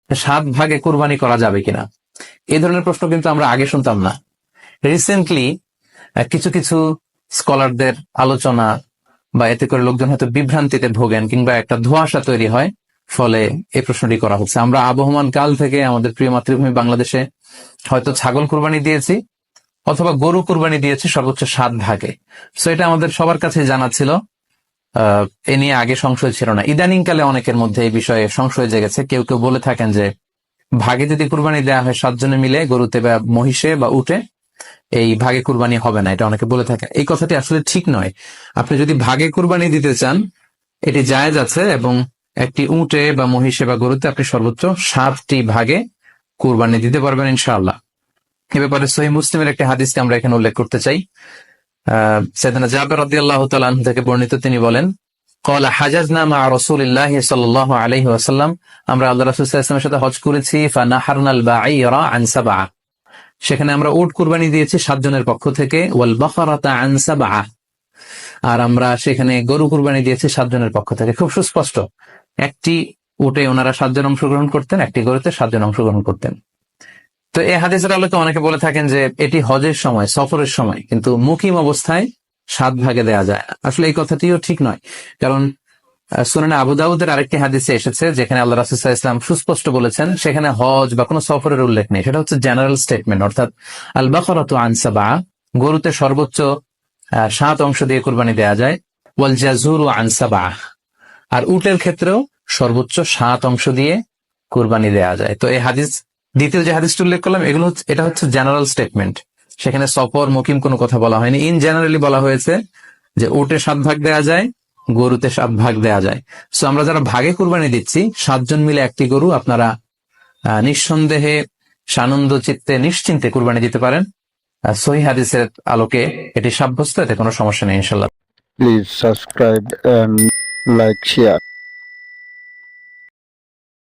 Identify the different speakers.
Speaker 1: সাত ভাগে কুরবানি করা যাবে কিনা, এই ধরনের প্রশ্ন কিন্তু আমরা আগে শুনতাম না। রিসেন্টলি কিছু কিছু স্কলারদের আলোচনা বা এতে করে লোকজন হয়তো বিভ্রান্তিতে ভোগেন কিংবা একটা ধোঁয়াশা তৈরি হয়, ফলে এই প্রশ্নটি করা হচ্ছে। আমরা আবহমান কাল থেকে আমাদের প্রিয় মাতৃভূমি বাংলাদেশে হয়তো ছাগল কুরবানি দিয়েছি অথবা গরু কুরবানি দিয়েছি সর্বোচ্চ 7 ভাগে। সো এটা আমাদের সবার কাছে জানা ছিল, এ নিয়ে আগে সংশয় ছিল না। ইদানিং কালে অনেকের মধ্যে এই বিষয়ে সংশয় জেগেছে। কেউ কেউ বলে থাকেন যে ভাগে যদি কুরবানি দেওয়া হয় 7 জনে মিলে, গরুতে বা মহিষে বা উটে, এই ভাগে কুরবানি হবে না, এটা অনেকে বলে থাকে। এই কথাটি আসলে ঠিক নয়। আপনি যদি ভাগে কুরবানি দিতে চান, এটি জায়েজ আছে, এবং একটি উটে বা মহিষে বা গরুতে আপনি সর্বোচ্চ 7টি ভাগে কুরবানি দিতে পারবেন ইনশাআল্লাহ। এ ব্যাপারে সহিহ মুসলিমের একটি হাদিসকে আমরা এখানে উল্লেখ করতে চাই। সাইয়েদনা জাবের রাদিয়াল্লাহু তাআলা আনহু থেকে বর্ণিত, তিনি বলেন, ক্বালা হাজাজনা মা রাসূলিল্লাহি সাল্লাল্লাহু আলাইহি ওয়াসাল্লাম, আমরা আল্লাহর রাসূল সাল্লাল্লাহু আলাইহি ওয়াসাল্লামের সাথে হজ করেছি, ফানাহারনাল বাঈরা আন সাবআ, সেখানে আমরা উট কুরবানি দিয়েছি 7 জনের পক্ষ থেকে, ওয়াল বাকারাতা আন সাবআ, আর আমরা সেখানে গরু কুরবানি দিয়েছি 7 জনের পক্ষ থেকে। খুব সুস্পষ্ট, একটি উটে ওনারা 7 জন অংশগ্রহণ করতেন, একটি গরুতে 7 জন অংশগ্রহণ করতেন। তো এই হাদিসের আলোকে অনেকে বলে থাকেন যে এটি হজের সময়, সফরের সময়, কিন্তু মুকিম অবস্থায় 7 ভাগে দেয়া যায় না। আসলে এই কথাটিও ঠিক নয়, কারণ সুনানে আবু দাউদের আরেকটি হাদিসে এসেছে যেখানে আল্লাহ রাসূল সাল্লাল্লাহু আলাইহি ওয়াসাল্লাম সুস্পষ্ট বলেছেন, সেখানে হজ বা কোনো সফরের উল্লেখ নেই। সেটা হচ্ছে জেনারেল স্টেটমেন্ট, অর্থাৎ আল বাকারাতু আন সাবআ, গরুতে সর্বোচ্চ 7 অংশ দিয়ে কুরবানি দেয়া যায়, ওয়াল জাযুরু আন সাবআ, আর উটের ক্ষেত্রেও সর্বোচ্চ 7 অংশ দিয়ে কুরবানি দেয়া যায়। তো এই হাদিস, দ্বিতীয় যে হাদিসটি উল্লেখ করলাম, এটা হচ্ছে জেনারেল স্টেটমেন্ট। সেখানে সফর মুকিম কোনো কথা বলা হয়নি। ইন জেনারেলি বলা হয়েছে যে উটে 7 ভাগ দেয়া যায়, গরুতে 7 ভাগ দেয়া যায়। সো আমরা যারা ভাগে কুরবানি দিচ্ছি, 7 জন মিলে একটি গরু, আপনারা নিঃসন্দেহে সানন্দ চিত্তে নিশ্চিন্তে কুরবানি দিতে পারেন। সহিহ হাদিসের আলোকে এটি সাব্যস্ত, এতে কোনো সমস্যা নেই ইনশাআল্লাহ।
Speaker 2: Please subscribe and like, share.